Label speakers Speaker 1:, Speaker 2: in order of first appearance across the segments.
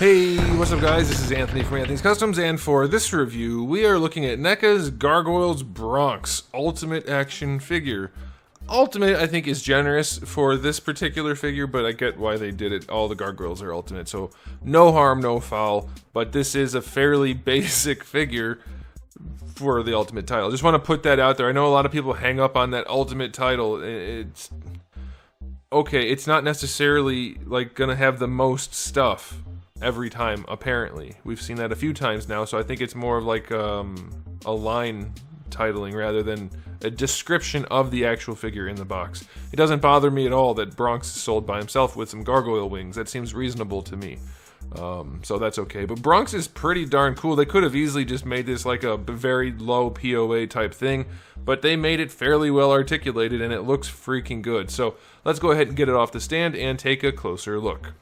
Speaker 1: Hey, what's up guys? This is Anthony from Anthony's Customs, and for this review, we are looking at NECA's Gargoyles BRONX Ultimate Action Figure. Ultimate, I think, is generous for this particular figure, but I get why they did it. All the Gargoyles are ultimate, so no harm, no foul, but this is a fairly basic figure for the Ultimate title. Just want to put that out there. I know a lot of people hang up on that Ultimate title. It's okay, it's not necessarily like gonna have the most stuff every time, apparently. We've seen that a few times now, so I think it's more of like a line titling rather than a description of the actual figure in the box. It doesn't bother me at all that BRONX is sold by himself with some gargoyle wings. That seems reasonable to me. So that's okay. But BRONX is pretty darn cool. They could have easily just made this like a very low POA type thing, but they made it fairly well articulated and it looks freaking good. So let's go ahead and get it off the stand and take a closer look.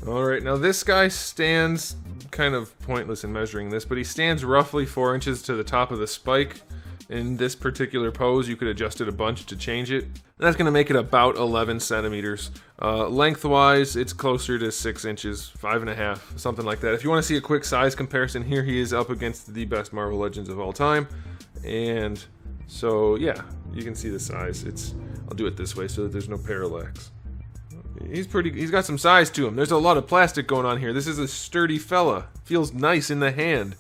Speaker 1: Alright, now this guy stands, kind of pointless in measuring this, but he stands roughly 4 inches to the top of the spike. In this particular pose, you could adjust it a bunch to change it. And that's going to make it about 11 centimeters. Lengthwise, it's closer to 6 inches, 5.5, something like that. If you want to see a quick size comparison, here he is up against the best Marvel Legends of all time. And so, yeah, you can see the size. I'll do it this way so that there's no parallax. He's got some size to him. There's a lot of plastic going on here. This is a sturdy fella. Feels nice in the hand.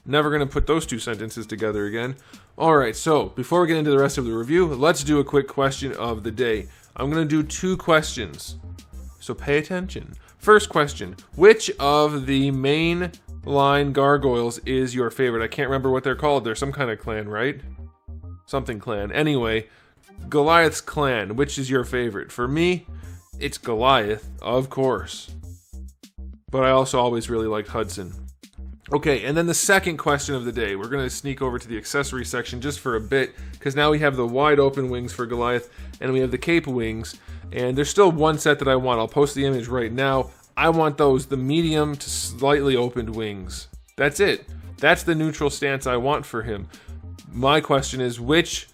Speaker 1: Never gonna put those two sentences together again. Alright, so before we get into the rest of the review, let's do a quick question of the day. I'm gonna do 2 questions, so pay attention. First question, which of the main line gargoyles is your favorite? I can't remember what they're called. They're some kind of clan, right? Something clan. Anyway, Goliath's clan, which is your favorite? For me, it's Goliath, of course. But I also always really liked Hudson. Okay, and then the second question of the day. We're going to sneak over to the accessory section just for a bit, because now we have the wide open wings for Goliath, and we have the cape wings, and there's still one set that I want. I'll post the image right now. I want those, the medium to slightly opened wings. That's it. That's the neutral stance I want for him. My question is, which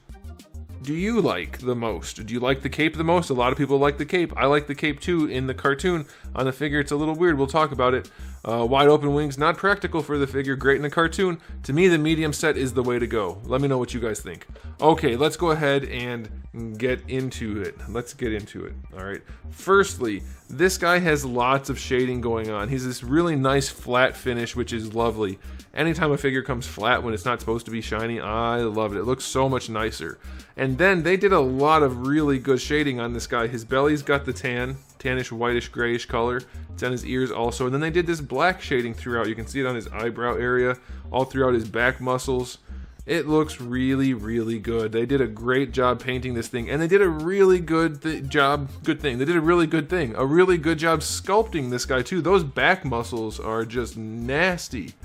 Speaker 1: do you like the most? Do you like the cape the most? A lot of people like the cape. I like the cape too in the cartoon. On the figure, it's a little weird. We'll talk about it. Wide open wings, not practical for the figure. Great in the cartoon. To me, the medium set is the way to go. Let me know what you guys think. Okay, let's go ahead and get into it. Let's get into it. All right. Firstly, this guy has lots of shading going on. He's this really nice flat finish, which is lovely. Anytime a figure comes flat when it's not supposed to be shiny, I love it. It looks so much nicer. And then they did a lot of really good shading on this guy. His belly's got the tannish, whitish, grayish color. It's on his ears also. And then they did this black shading throughout. You can see it on his eyebrow area, all throughout his back muscles. It looks really, really good. They did a great job painting this thing, and they did a really good job. They did a really good thing. A really good job sculpting this guy too. Those back muscles are just nasty.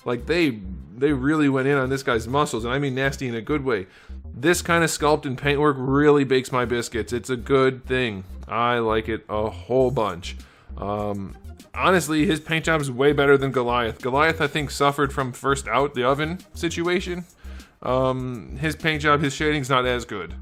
Speaker 1: Like they really went in on this guy's muscles, and I mean nasty in a good way. This kind of sculpt and paintwork really bakes my biscuits. It's a good thing. I like it a whole bunch. Honestly, his paint job is way better than Goliath. Goliath, I think, suffered from first out the oven situation. His paint job, his shading's not as good.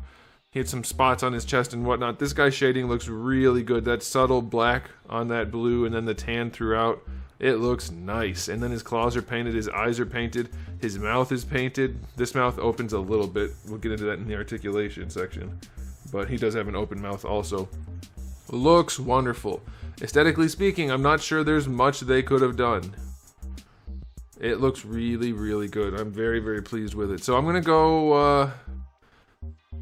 Speaker 1: He had some spots on his chest and whatnot. This guy's shading looks really good. That subtle black on that blue and then the tan throughout. It looks nice. And then his claws are painted, his eyes are painted, his mouth is painted. This mouth opens a little bit. We'll get into that in the articulation section. But he does have an open mouth also. Looks wonderful. Aesthetically speaking, I'm not sure there's much they could have done. It looks really, really good. I'm very, very pleased with it. So I'm going to go...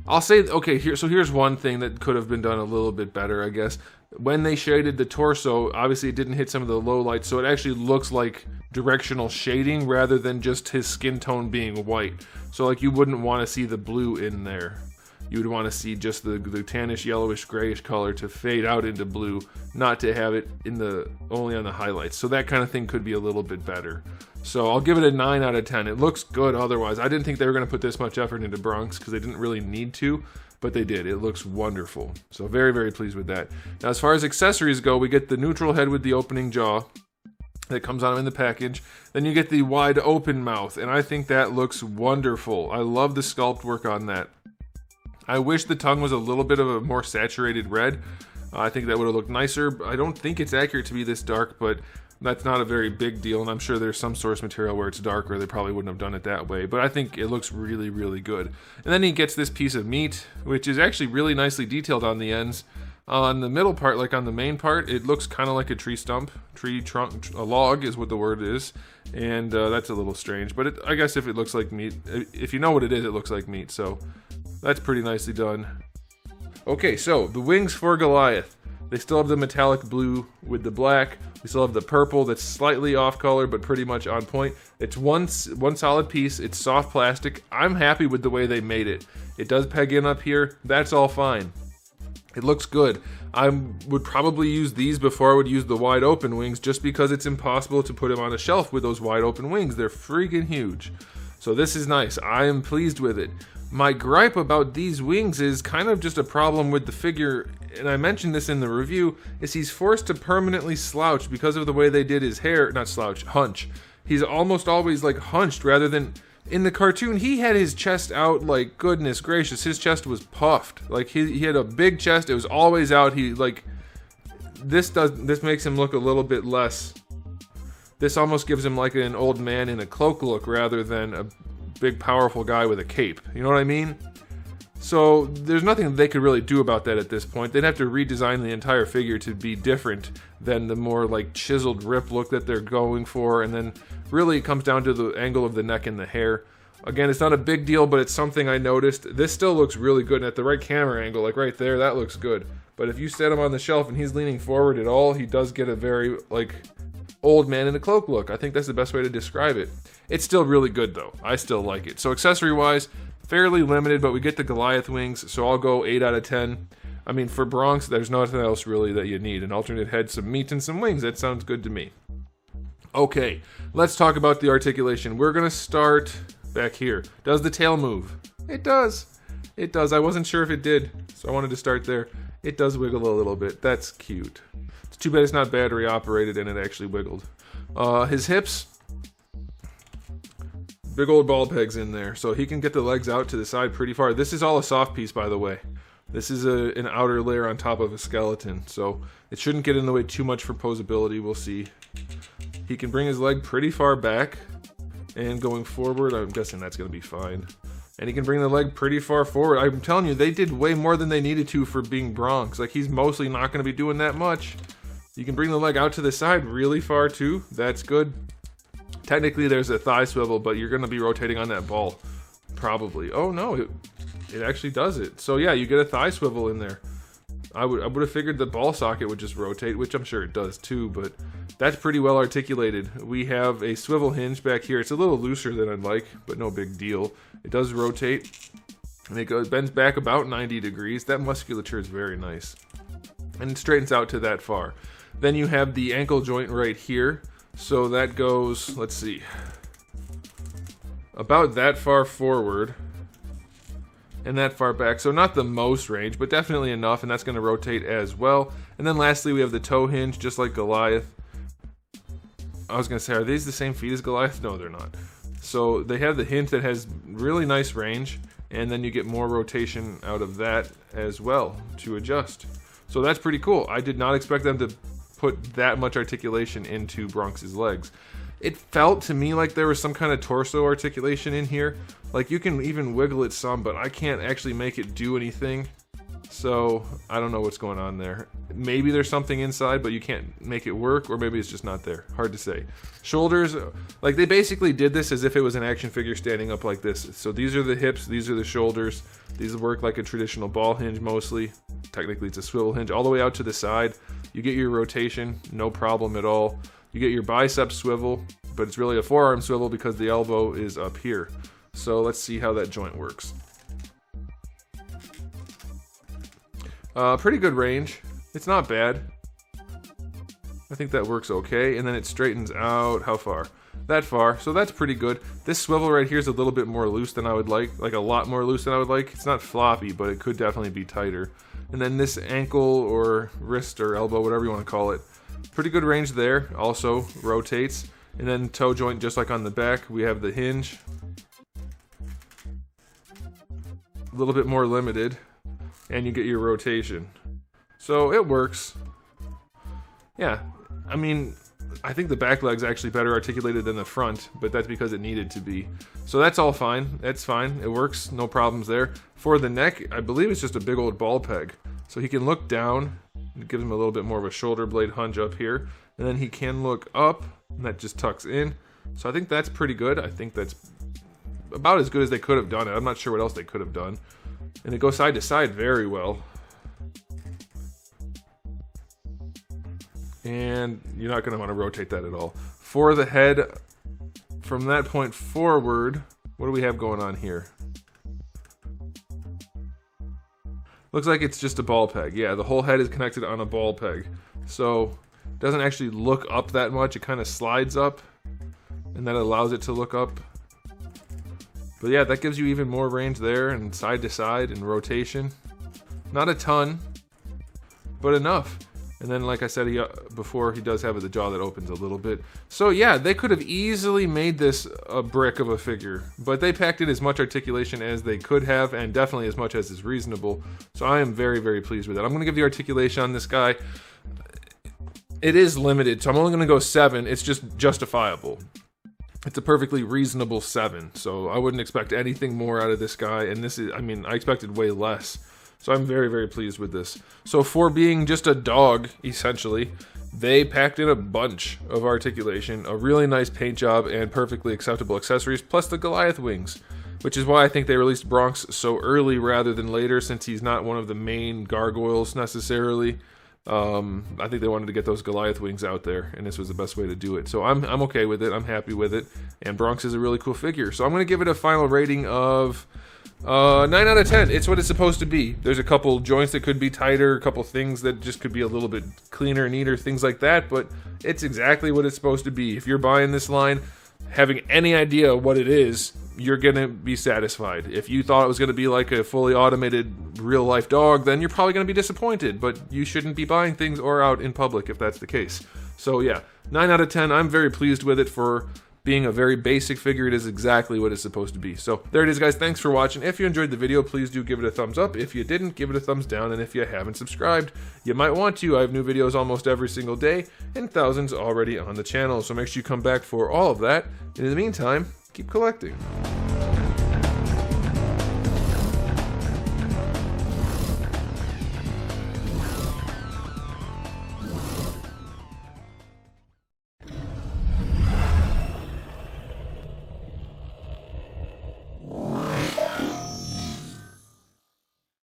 Speaker 1: I'll say, okay, here's one thing that could have been done a little bit better, I guess. When they shaded the torso, obviously it didn't hit some of the low lights, so it actually looks like directional shading rather than just his skin tone being white. So like you wouldn't want to see the blue in there. You would want to see just the tannish, yellowish, grayish color to fade out into blue, not to have it only on the highlights. So that kind of thing could be a little bit better. So I'll give it a 9 out of 10. It looks good otherwise. I didn't think they were going to put this much effort into BRONX because they didn't really need to, but they did. It looks wonderful. So very, very pleased with that. Now as far as accessories go, we get the neutral head with the opening jaw that comes on in the package. Then you get the wide open mouth, and I think that looks wonderful. I love the sculpt work on that. I wish the tongue was a little bit of a more saturated red. I think that would have looked nicer. I don't think it's accurate to be this dark, but That's not a very big deal, and I'm sure there's some source material where it's darker. They probably wouldn't have done it that way, but I think it looks really, really good. And then he gets this piece of meat, which is actually really nicely detailed on the ends. On the middle part, like on the main part, it looks kind of like a tree stump, tree trunk, a log is what the word is, and that's a little strange. But I guess if it looks like meat, if you know what it is, it looks like meat, so that's pretty nicely done. Okay, so the wings for Goliath. They still have the metallic blue with the black. We still have the purple that's slightly off color, but pretty much on point. It's one solid piece. It's soft plastic. I'm happy with the way they made it. It does peg in up here. That's all fine. It looks good. I would probably use these before I would use the wide open wings, just because it's impossible to put them on a shelf with those wide open wings. They're freaking huge. So this is nice. I am pleased with it. My gripe about these wings is kind of just a problem with the figure, and I mentioned this in the review, is he's forced to permanently slouch because of the way they did his hair. Not slouch, hunch. He's almost always like hunched rather than... In the cartoon, he had his chest out like, goodness gracious, his chest was puffed. Like, he had a big chest, it was always out. He, like... This makes him look a little bit less... This almost gives him like an old man in a cloak look rather than a big powerful guy with a cape. You know what I mean? So there's nothing they could really do about that at this point. They'd have to redesign the entire figure to be different than the more like chiseled rip look that they're going for, and then really it comes down to the angle of the neck and the hair. Again, it's not a big deal, but it's something I noticed. This still looks really good, and at the right camera angle, like right there, that looks good. But if you set him on the shelf and he's leaning forward at all, he does get a very like old man in a cloak look. I think that's the best way to describe it. It's still really good though. I still like it. So accessory wise, fairly limited, but we get the Goliath wings, so I'll go 8 out of 10. I mean, for BRONX, there's nothing else really that you need. An alternate head, some meat, and some wings. That sounds good to me. Okay, let's talk about the articulation. We're going to start back here. Does the tail move? It does. It does. I wasn't sure if it did, so I wanted to start there. It does wiggle a little bit. That's cute. It's too bad it's not battery operated and it actually wiggled. His hips... Big old ball pegs in there, so he can get the legs out to the side pretty far. This is all a soft piece, by the way. This is an outer layer on top of a skeleton, so it shouldn't get in the way too much for posability. We'll see. He can bring his leg pretty far back, and going forward, I'm guessing that's going to be fine. And he can bring the leg pretty far forward. I'm telling you, they did way more than they needed to for being BRONX. Like, he's mostly not going to be doing that much. You can bring the leg out to the side really far, too. That's good. Technically, there's a thigh swivel, but you're going to be rotating on that ball, probably. Oh, no, it actually does it. So, yeah, you get a thigh swivel in there. I would have figured the ball socket would just rotate, which I'm sure it does, too, but that's pretty well articulated. We have a swivel hinge back here. It's a little looser than I'd like, but no big deal. It does rotate, and it bends back about 90 degrees. That musculature is very nice, and it straightens out to that far. Then you have the ankle joint right here. So that goes, let's see, about that far forward and that far back. So not the most range, but definitely enough, and that's going to rotate as well. And then lastly, we have the toe hinge, just like Goliath. I was going to say, are these the same feet as Goliath? No, they're not. So they have the hinge that has really nice range, and then you get more rotation out of that as well to adjust. So that's pretty cool. I did not expect them to put that much articulation into BRONX's legs. It felt to me like there was some kind of torso articulation in here. Like, you can even wiggle it some, but I can't actually make it do anything. So I don't know what's going on there. Maybe there's something inside, but you can't make it work, or maybe it's just not there. Hard to say. Shoulders, like, they basically did this as if it was an action figure standing up like this. So these are the hips, these are the shoulders. These work like a traditional ball hinge mostly. Technically it's a swivel hinge all the way out to the side. You get your rotation, no problem at all. You get your bicep swivel, but it's really a forearm swivel because the elbow is up here. So let's see how that joint works. Pretty good range. It's not bad. I think that works okay. And then it straightens out, how far? That far. So that's pretty good. This swivel right here is a little bit more loose than I would like a lot more loose than I would like. It's not floppy, but it could definitely be tighter. And then this ankle or wrist or elbow, whatever you want to call it, pretty good range there. Also rotates. And then toe joint, just like on the back, we have the hinge. A little bit more limited. And you get your rotation. So it works. Yeah, I mean, I think the back leg's actually better articulated than the front, but that's because it needed to be. So that's all fine. That's fine. It works. No problems there. For the neck, I believe it's just a big old ball peg. So he can look down. It gives him a little bit more of a shoulder blade hunch up here. And then he can look up, and that just tucks in. So I think that's pretty good. I think that's about as good as they could have done it. I'm not sure what else they could have done. And it goes side to side very well. And you're not going to want to rotate that at all. For the head, from that point forward, what do we have going on here? Looks like it's just a ball peg. Yeah, the whole head is connected on a ball peg. So it doesn't actually look up that much. It kind of slides up, and that allows it to look up. But yeah, that gives you even more range there, and side to side and rotation. Not a ton, but enough. And then, like I said before, he does have the jaw that opens a little bit. So yeah, they could have easily made this a brick of a figure, but they packed in as much articulation as they could have, and definitely as much as is reasonable. So I am very, very pleased with it. I'm going to give the articulation on this guy. It is limited, so I'm only going to go 7. It's just justifiable. It's a perfectly reasonable 7, so I wouldn't expect anything more out of this guy, and this is, I mean, I expected way less. So I'm very, very pleased with this. So for being just a dog, essentially, they packed in a bunch of articulation, a really nice paint job, and perfectly acceptable accessories, plus the Goliath wings, which is why I think they released BRONX so early rather than later, since he's not one of the main gargoyles necessarily. I think they wanted to get those Goliath wings out there, and this was the best way to do it. So I'm okay with it. I'm happy with it, and BRONX is a really cool figure. So I'm going to give it a final rating of 9 out of 10. It's what it's supposed to be. There's a couple joints that could be tighter, a couple things that just could be a little bit cleaner, neater, things like that, but it's exactly what it's supposed to be. If you're buying this line, having any idea what it is, you're gonna be satisfied. If you thought it was gonna be like a fully automated real-life dog, then you're probably gonna be disappointed, but you shouldn't be buying things or out in public if that's the case. So yeah, 9 out of 10. I'm very pleased with it. For being a very basic figure, it is exactly what it's supposed to be. So there it is, guys. Thanks for watching. If you enjoyed the video, please do give it a thumbs up. If you didn't, give it a thumbs down. And if you haven't subscribed, you might want to. I have new videos almost every single day, and thousands already on the channel. So make sure you come back for all of that. In the meantime, keep collecting.